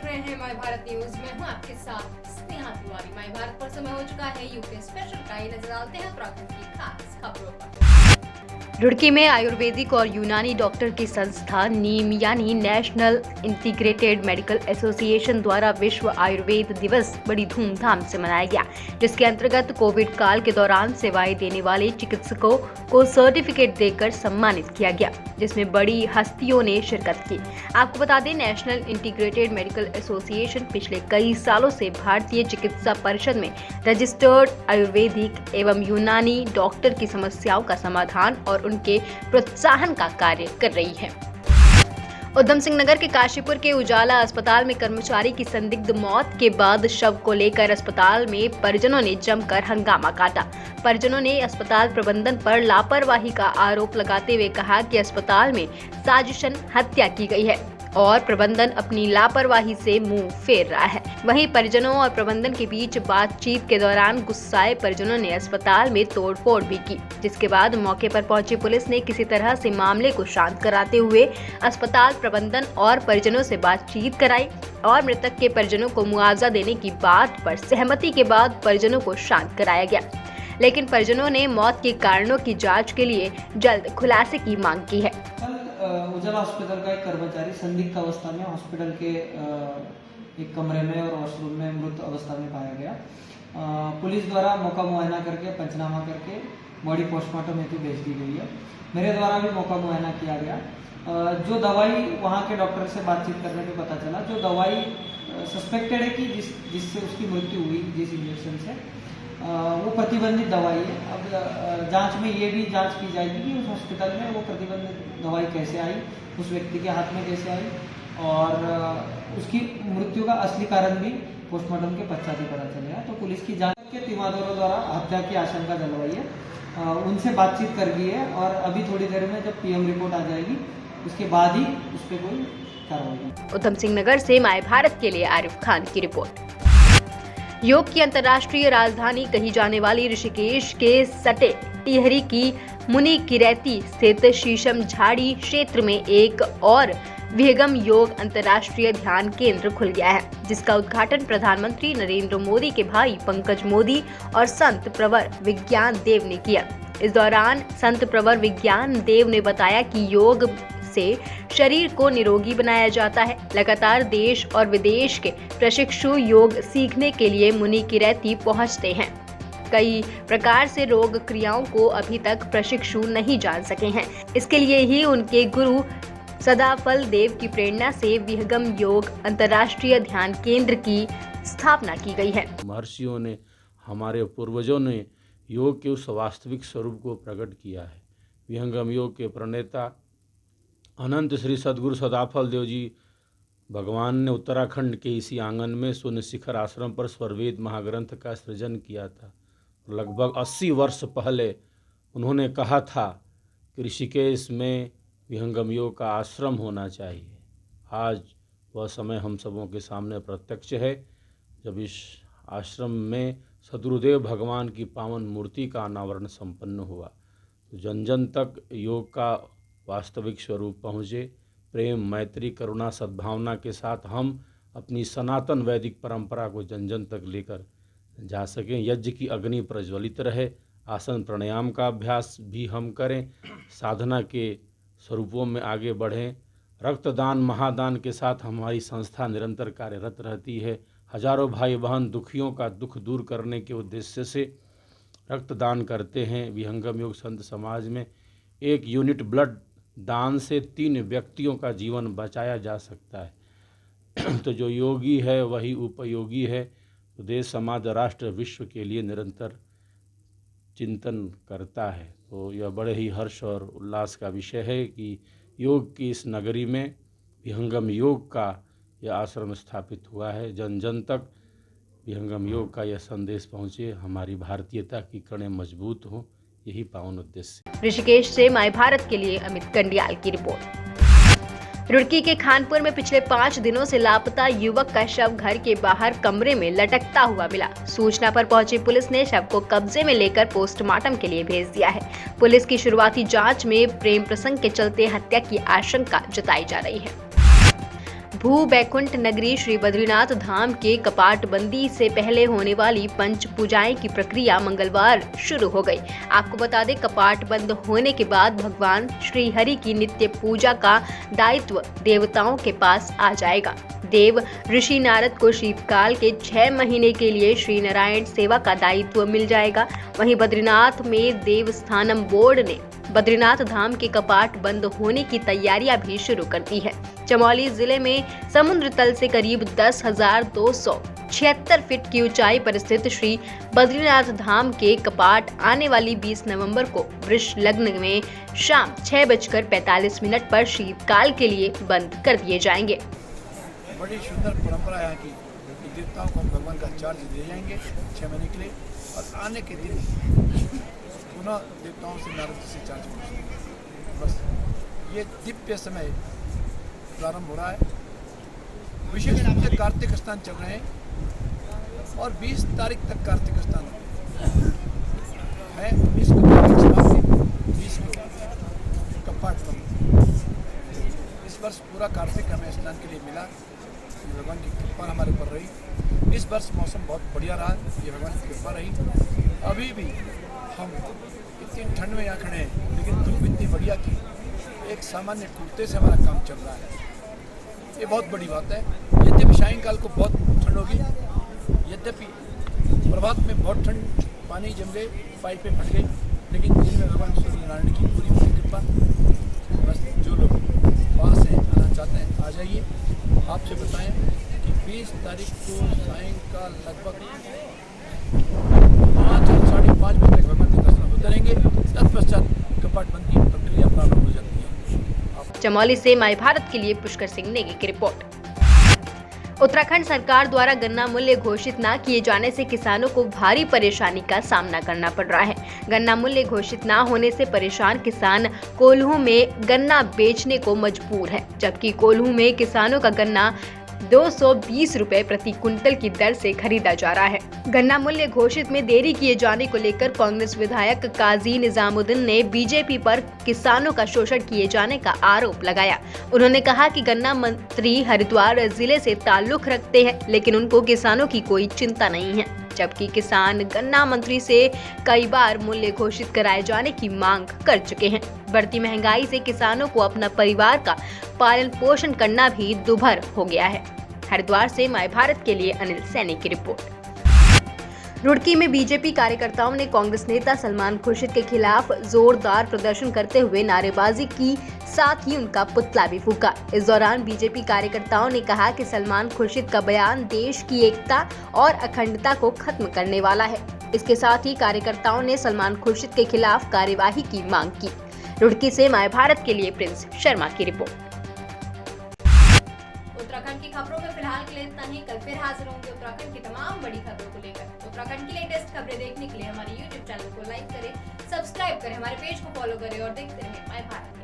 देख रहे हैं माय भारत न्यूज में हूं आपके साथ स्नेहा तिवारी। माय भारत पर समय हो चुका है यूपी स्पेशल का। नजर डालते हैं उत्तराखंड की खास खबरों पर। रुड़की में आयुर्वेदिक और यूनानी डॉक्टर की संस्था नीम यानी नेशनल इंटीग्रेटेड मेडिकल एसोसिएशन द्वारा विश्व आयुर्वेद दिवस बड़ी धूमधाम से मनाया गया, जिसके अंतर्गत कोविड काल के दौरान सेवाएं देने वाले चिकित्सकों को सर्टिफिकेट देकर सम्मानित किया गया, जिसमें बड़ी हस्तियों ने शिरकत की। आपको बता दें, नेशनल इंटीग्रेटेड मेडिकल एसोसिएशन पिछले कई सालों से भारतीय चिकित्सा परिषद में रजिस्टर्ड आयुर्वेदिक एवं यूनानी डॉक्टर की समस्याओं का समाधान और उनके प्रोत्साहन का कार्य कर रही है। उधम सिंह नगर के काशीपुर के उजाला अस्पताल में कर्मचारी की संदिग्ध मौत के बाद शव को लेकर अस्पताल में परिजनों ने जमकर हंगामा काटा। परिजनों ने अस्पताल प्रबंधन पर लापरवाही का आरोप लगाते हुए कहा कि अस्पताल में साजिशन हत्या की गई है और प्रबंधन अपनी लापरवाही से मुंह फेर रहा है। वहीं परिजनों और प्रबंधन के बीच बातचीत के दौरान गुस्साए परिजनों ने अस्पताल में तोड़फोड़ भी की, जिसके बाद मौके पर पहुंची पुलिस ने किसी तरह से मामले को शांत कराते हुए अस्पताल प्रबंधन और परिजनों से बातचीत कराई और मृतक के परिजनों को मुआवजा देने की बात पर सहमति के बाद परिजनों को शांत कराया गया, लेकिन परिजनों ने मौत के कारणों की जाँच के लिए जल्द खुलासे की मांग की है। उजाला हॉस्पिटल का एक कर्मचारी संदिग्ध अवस्था में हॉस्पिटल के एक कमरे में और वॉशरूम में मृत अवस्था में पाया गया। पुलिस द्वारा मौका मुआयना करके पंचनामा करके बॉडी पोस्टमार्टम हेतु भेज दी गई है। मेरे द्वारा भी मौका मुआयना किया गया। जो दवाई वहाँ के डॉक्टर से बातचीत करने पे पता चला, जो दवाई सस्पेक्टेड है कि जिससे उसकी मृत्यु हुई, जिस इंजेक्शन से, वो प्रतिबंधित दवाई है। अब जांच में ये भी जांच की जाएगी कि उस हॉस्पिटल में वो प्रतिबंधित दवाई कैसे आई, उस व्यक्ति के हाथ में कैसे आई और उसकी मृत्यु का असली कारण भी पोस्टमार्टम के पश्चात ही पता चलेगा। तो पुलिस की जांच के तीमारदारों द्वारा हत्या की आशंका जलवाई है, उनसे बातचीत कर दी है और अभी थोड़ी देर में जब पीएम रिपोर्ट आ जाएगी उसके बाद ही उस पर कोई कार्रवाई। उधम सिंह नगर से माय भारत के लिए आरिफ खान की रिपोर्ट। योग की अंतर्राष्ट्रीय राजधानी कही जाने वाली ऋषिकेश के सटे टिहरी की मुनि किरैती स्थित शीशम झाड़ी क्षेत्र में एक और विहंगम योग अंतर्राष्ट्रीय ध्यान केंद्र खुल गया है, जिसका उद्घाटन प्रधानमंत्री नरेंद्र मोदी के भाई पंकज मोदी और संत प्रवर विज्ञान देव ने किया। इस दौरान संत प्रवर विज्ञान देव ने बताया कि योग से शरीर को निरोगी बनाया जाता है। लगातार देश और विदेश के प्रशिक्षु योग सीखने के लिए मुनि किरैती पहुंचते हैं। कई प्रकार से रोग क्रियाओं को अभी तक प्रशिक्षु नहीं जान सके हैं। इसके लिए ही उनके गुरु सदाफल देव की प्रेरणा से विहंगम योग अंतर्राष्ट्रीय ध्यान केंद्र की स्थापना की गई है। महर्षियों ने, हमारे पूर्वजों ने योग के उस वास्तविक स्वरूप को प्रकट किया है। विहंगम योग के प्रणेता अनंत श्री सद्गुरु सदाफल देव जी भगवान ने उत्तराखंड के इसी आंगन में शून्य शिखर आश्रम पर स्वरवेद महाग्रंथ का सृजन किया था। लगभग 80 वर्ष पहले उन्होंने कहा था कि ऋषिकेश में विहंगम योग का आश्रम होना चाहिए। आज वह समय हम सबों के सामने प्रत्यक्ष है, जब इस आश्रम में सद्गुरुदेव भगवान की पावन मूर्ति का अनावरण संपन्न हुआ। तो जन जन तक योग का वास्तविक स्वरूप पहुँचे। प्रेम, मैत्री, करुणा, सद्भावना के साथ हम अपनी सनातन वैदिक परंपरा को जन जन तक लेकर जा सकें। यज्ञ की अग्नि प्रज्वलित रहे। आसन प्राणायाम का अभ्यास भी हम करें। साधना के स्वरूपों में आगे बढ़ें। रक्तदान, महादान के साथ हमारी संस्था निरंतर कार्यरत रहती है। हजारों भाई बहन दुखियों का दुख दूर करने के उद्देश्य से रक्तदान करते हैं। विहंगम योग संत समाज में 1 यूनिट ब्लड दान से 3 व्यक्तियों का जीवन बचाया जा सकता है। तो जो योगी है वही उपयोगी है। तो देश, समाज, राष्ट्र, विश्व के लिए निरंतर चिंतन करता है। तो यह बड़े ही हर्ष और उल्लास का विषय है कि योग की इस नगरी में विहंगम योग का यह आश्रम स्थापित हुआ है। जन जन तक विहंगम योग का यह संदेश पहुँचे, हमारी भारतीयता की कड़ें मजबूत हों, यही पावन उद्देश्य। ऋषिकेश से माय भारत के लिए अमित कंडियाल की रिपोर्ट। रुड़की के खानपुर में पिछले 5 दिनों से लापता युवक का शव घर के बाहर कमरे में लटकता हुआ मिला। सूचना पर पहुंची पुलिस ने शव को कब्जे में लेकर पोस्टमार्टम के लिए भेज दिया है। पुलिस की शुरुआती जांच में प्रेम प्रसंग के चलते हत्या की आशंका जताई जा रही है। भू बैकुंठ नगरी श्री बद्रीनाथ धाम के कपाट बंदी से पहले होने वाली पंच पूजाएं की प्रक्रिया मंगलवार शुरू हो गई। आपको बता दें, कपाट बंद होने के बाद भगवान श्री हरि की नित्य पूजा का दायित्व देवताओं के पास आ जाएगा। देव ऋषि नारद को शीतकाल के 6 महीने के लिए श्री नारायण सेवा का दायित्व मिल जाएगा। वहीं बद्रीनाथ में देवस्थानम बोर्ड ने बद्रीनाथ धाम के कपाट बंद होने की तैयारियां भी शुरू कर दी है। चमोली जिले में समुद्र तल से करीब 10,276 फीट की ऊंचाई पर स्थित श्री बद्रीनाथ धाम के कपाट आने वाली 20 नवंबर को वृष लग्न में शाम 6:45 पर शीतकाल के लिए बंद कर दिए जाएंगे। बड़ी सुंदर परंपरा यहाँ की। देवताओं को भगवान का चार्ज दिए जाएंगे 6 महीने के लिए, और आने के दिन पुनः देवताओं से नारद जी से चार्ज मिलेंगे। बस ये दिव्य समय प्रारंभ हो रहा है। विशेष रूप से कार्तिक स्नान चल रहे हैं और 20 तारीख तक कार्तिक स्नान है। 19 को कार्तिक स्नान, 20 को कपाट बंद। इस वर्ष पूरा कार्तिक हमें स्नान के लिए मिला। भगवान की कृपा हमारे ऊपर रही। इस वर्ष मौसम बहुत बढ़िया रहा, ये भगवान की कृपा रही। अभी भी हम इतनी ठंड में यहाँ खड़े हैं, लेकिन धूप इतनी बढ़िया की एक सामान्य कुर्ते से हमारा काम चल रहा है। ये बहुत बड़ी बात है। यद्यपि सायंकाल को बहुत ठंड होगी, यद्यपि प्रभात में बहुत ठंड, पानी जम गए, पाइपें फट गई, लेकिन दिन में भगवान सूर्य नारायण की पूरी कृपा। बस जो लोग पास हैं, आना चाहते हैं, आ जाइए। आपसे बताएं कि 20 तारीख को सायंकाल लगभग 5 और 5:30 बजे तक भगवान के दर्शन होते रहेंगे। तत्पश्चात कपाट बंद की प्रक्रिया प्रारंभ हो जाती है। चमोली से माय भारत के लिए पुष्कर सिंह नेगी की रिपोर्ट। उत्तराखंड सरकार द्वारा गन्ना मूल्य घोषित न किए जाने से किसानों को भारी परेशानी का सामना करना पड़ रहा है। गन्ना मूल्य घोषित न होने से परेशान किसान कोल्हू में गन्ना बेचने को मजबूर है, जबकि कोल्हू में किसानों का गन्ना 220 रुपए प्रति क्विंटल की दर से खरीदा जा रहा है। गन्ना मूल्य घोषित में देरी किए जाने को लेकर कांग्रेस विधायक काजी निजामुद्दीन ने बीजेपी पर किसानों का शोषण किए जाने का आरोप लगाया। उन्होंने कहा कि गन्ना मंत्री हरिद्वार जिले से ताल्लुक रखते हैं, लेकिन उनको किसानों की कोई चिंता नहीं है, जबकि किसान गन्ना मंत्री से कई बार मूल्य घोषित कराए जाने की मांग कर चुके हैं। बढ़ती महंगाई से किसानों को अपना परिवार का पालन पोषण करना भी दुभर हो गया है। हरिद्वार से माय भारत के लिए अनिल सैनी की रिपोर्ट। रुड़की में बीजेपी कार्यकर्ताओं ने कांग्रेस नेता सलमान खुर्शीद के खिलाफ जोरदार प्रदर्शन करते हुए नारेबाजी की, साथ ही उनका पुतला भी फूका। इस दौरान बीजेपी कार्यकर्ताओं ने कहा कि सलमान खुर्शीद का बयान देश की एकता और अखंडता को खत्म करने वाला है। इसके साथ ही कार्यकर्ताओं ने सलमान खुर्शीद के खिलाफ कार्यवाही की मांग की। रुड़की से माय भारत के लिए प्रिंस शर्मा की रिपोर्ट। उत्तराखंड की खबरों में फिलहाल के लिए इतना ही। कल फिर हाजिर होंगे उत्तराखंड की तमाम बड़ी खबरों को लेकर। उत्तराखंड की लेटेस्ट खबरें देखने के लिए हमारे YouTube चैनल को लाइक करें, सब्सक्राइब करें, हमारे पेज को फॉलो करें और देखते रहें माय भारत।